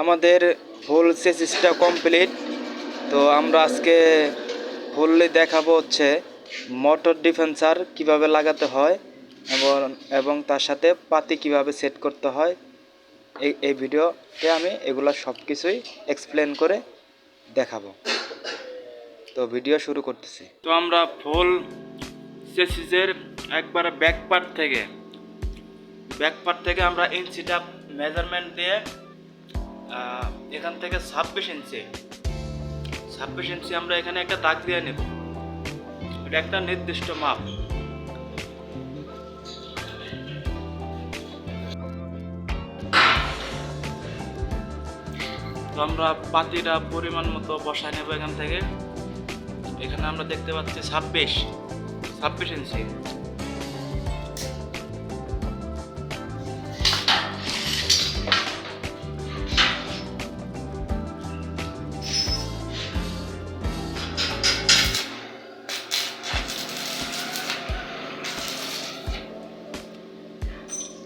আমাদের ফুল চেসিসটা কমপ্লিট। তো আমরা আজকে ফুললি দেখাবো হচ্ছে মোটর ডিফেন্সার কিভাবে লাগাতে হয় এবং তার সাথে পাতি কিভাবে সেট করতে হয়। এই ভিডিওতে আমি এগুলো সব কিছুই এক্সপ্লেন করে দেখাবো। তো ভিডিও শুরু করতেছি। তো আমরা ফুল চেসিসের একবারে ব্যাক পার্ট থেকে আমরা ইঞ্চিটা মেজারমেন্ট দিয়ে এখান থেকে 26 ইঞ্চি আমরা এখানে একটা দাগ দিয়ে নেব। এটা একটা নির্দিষ্ট মাপ। তো আমরা পাতিটা পরিমাণ মতো বসায় নেব এখান থেকে। এখানে আমরা দেখতে পাচ্ছি 26 ইঞ্চি।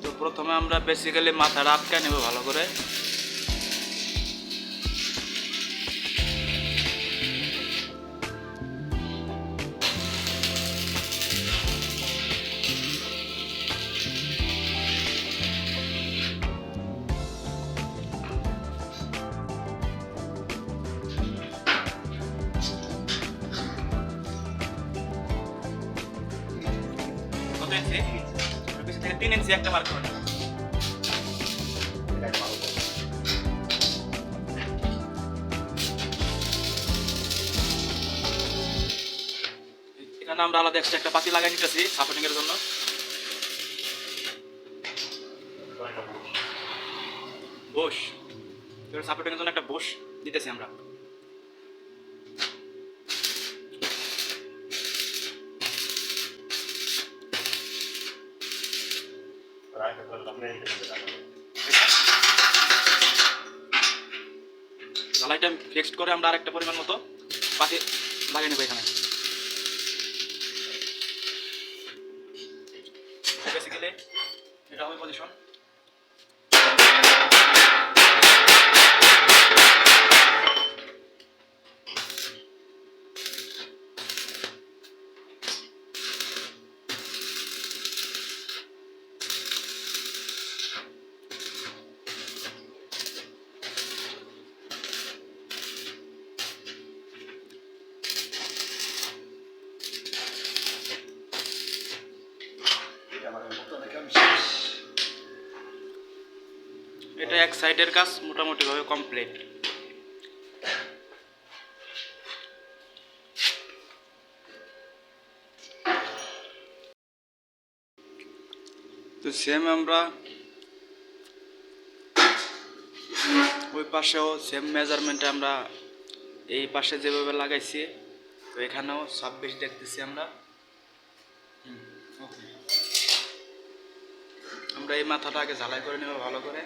তো প্রথমে আমরা বেসিক্যালি মাথাটা আটকে নেব ভালো করে। কত ইঞ্চি? বেশি থেকে 3 ইঞ্চি একটা মার্ক করে নেব। এখানে আমরা আলাদা একটা পাতি লাগাই নিতেছি সাপোর্টিং এর জন্য। বুশ সাপোর্টিং এর জন্য একটা বুশ দিতেছি আমরা। ঢালাইটা ফিক্সড করে আমরা আরেকটা পরিমাণ মতো পাতি লাগিয়ে নেব এখানে। বেসিক্যালি এটা হবে পজিশন। এটা এক সাইডের কাজ মোটামুটি ভাবে কমপ্লিট। তো সেম আমরা ওই পাশেও সেম মেজারমেন্টে আমরা এই পাশে যেভাবে লাগাইছি তো এখানেও 26 দেখতেছি আমরা। আমরা এই মাথাটা আগে ঝালাই করে নেব ভালো করে।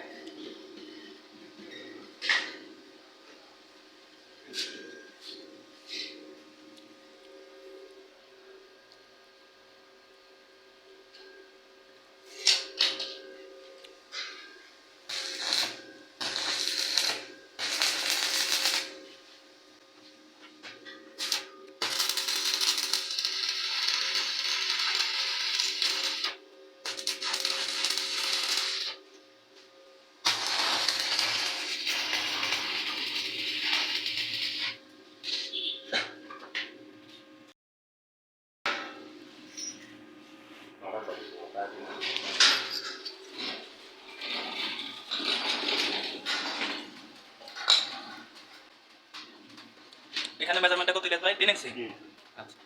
এখানে মেজারমেন্টটা কত লিখতে ভাই? 3 ইঞ্চি। আচ্ছা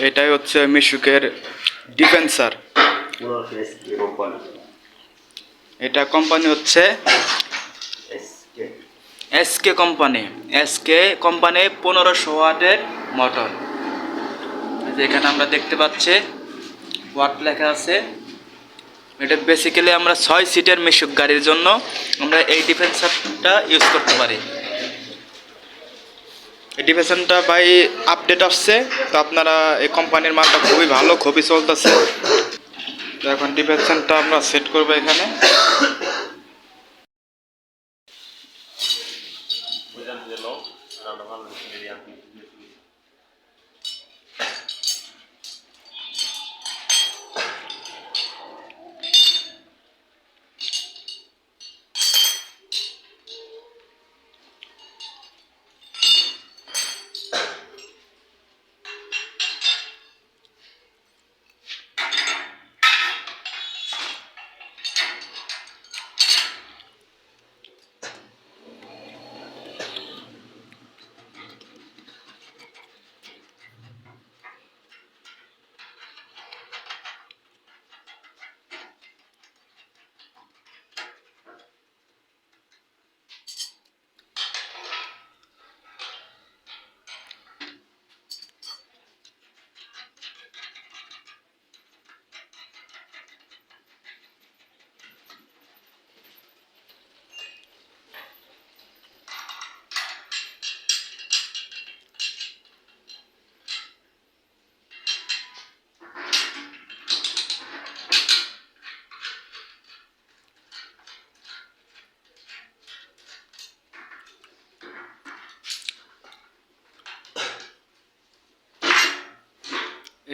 এটাই হচ্ছে মিশুকের ডিফেন্সার। এটা কোম্পানি হচ্ছে এসকে কোম্পানি। এসকে কোম্পানি 1500 ওয়াটের মোটর। যেখানে আমরা দেখতে পাচ্ছি ওয়াট লেখা আছে। এটা বেসিক্যালি আমরা 6 সিটের মিশুক গাড়ির জন্য আমরা এই ডিফেন্সারটা ইউজ করতে পারি। এই ডিফেন্সারটা ভাই আপডেট আসছে, তো আপনারা এই কোম্পানির মালটা খুবই ভালো, খুবই চলতেছে। তো এখন ডিফেন্সারটা আমরা সেট করবো এখানে।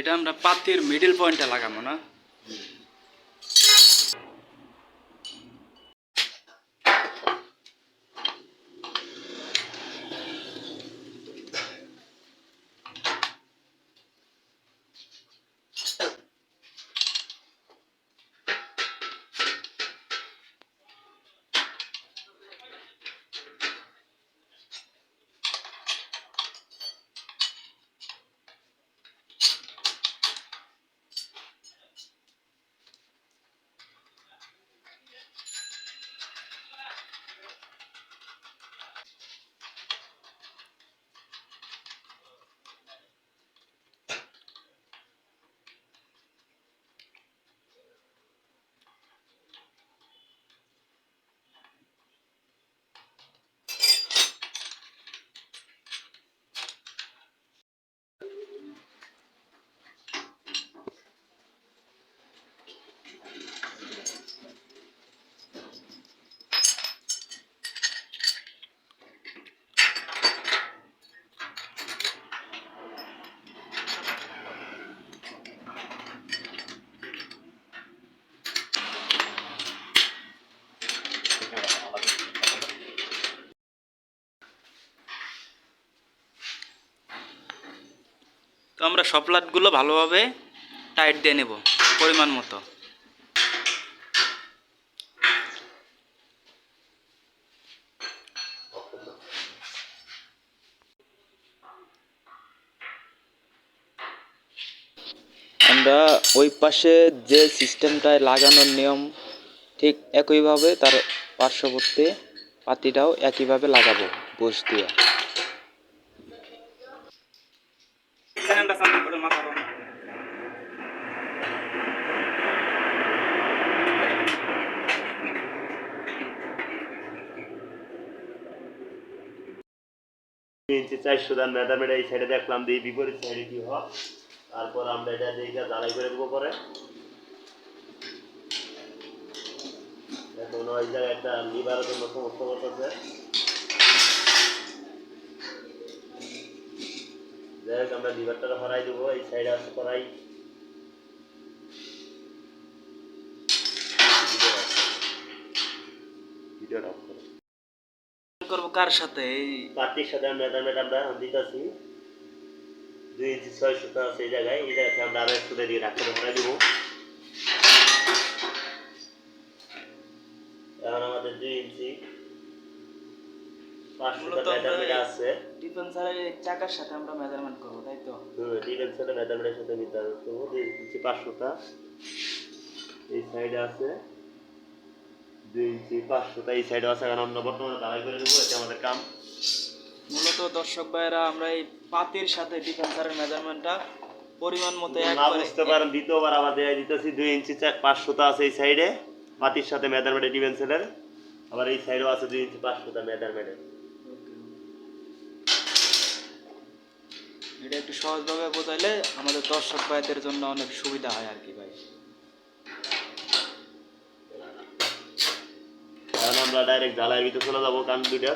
এটা আমরা পাতির মিডল পয়েন্টে লাগাবো না। তো আমরা সব লাটগুলো ভালোভাবে টাইট দিয়ে নেব পরিমাণ মতো। আমরা ওই পাশে যে সিস্টেমটায় লাগানোর নিয়ম ঠিক একইভাবে তার পার্শ্ববর্তী পাতিটাও একইভাবে লাগাবো বুশ দিয়ে। ইঞ্চি 400 দাম মেজারমেন্ট এই সাইডে দেখলাম দিয়ে বিপরীত সাইডে কি হয়, তারপর আমরা এটা দিয়ে জ্বালাই করে দেবো। পরে এখন ওই জায়গায় একটা লিভারের জন্য সমস্যা করতেছে। যাই হোক আমরা লিভারটা হরাই দেবো। এই সাইডে আছে করাই ভিডিওটা অফ করো। করবো কার সাথে? এই পার্টির সাথে মেজারমেন্ট আমরা দিতেছি 2 ইঞ্চি 600 আছে এই জায়গায়। এই জায়গাতে আমরা আরো একটু দিয়ে রাখতে হরাই দেবো। এখন আমাদের 2 ইঞ্চি 5 সুতা মূলত আমরা মেজারমেন্ট আছে। ডিফেন্সারের চাকার সাথে আমরা মেজারমেন্ট করব, তাই তো? ডিফেন্সরের মেজারমেন্টের সাথে নির্ধারণ করবো। 2 ইঞ্চি 5 সুতা এই সাইডে আছে, 2 ইঞ্চি 5 সুতা এই সাইডে আছে। এখন আমরা বর্তমানে ঢালাই করে দেবো, এটা আমাদের কাম। মূলত দর্শক ভাইরা আমরা এই পাতির সাথে ডিফেন্সারের মেজারমেন্টটা পরিমাণ মতো না একবারে বুঝতে পারেন, দ্বিতীয়বার আবার দেয়া দিতেছি। 2 ইঞ্চি 5 সুতা আছে এই সাইডে পাতির সাথে মেজারমেন্টের ডিফেন্সরের, আবার এই সাইডেও আছে 2 ইঞ্চি 5 সুতা মেজারমেন্টের। এটা একটু সহজভাবে বোঝাইলে আমাদের দর্শক ভাইদের জন্য অনেক সুবিধা হয় আর কি ভাই। এখন আমরা ডাইরেক্ট ঢালাইয়ের ভিতরে চলে যাবো কান দুইটা।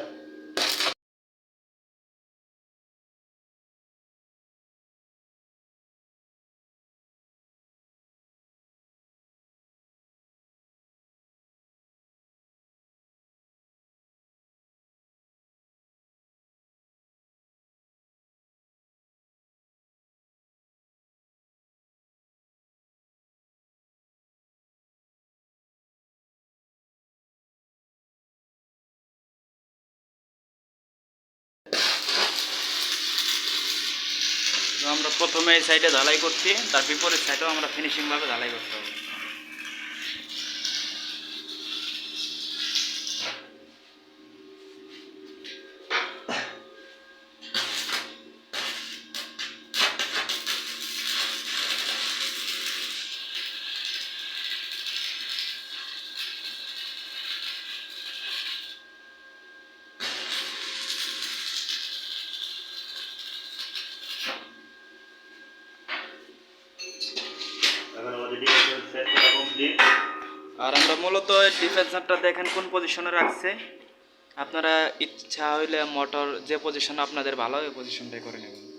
তো আমরা প্রথমে এই সাইডে ঢালাই করছি, তার বিপরীত সাইডেও আমরা ফিনিশিং ভাবে ঢালাই করতে হবে। এখন আমাদের ডিফেন্সর সেট করা কমপ্লিট। আর আমরা মূলত ডিফেন্সারটা দেখেন কোন পজিশনে রাখছে, আপনারা ইচ্ছা হইলে মোটর যে পজিশন আপনাদের ভালো হয় ওই পজিশনটাই করে নেবেন।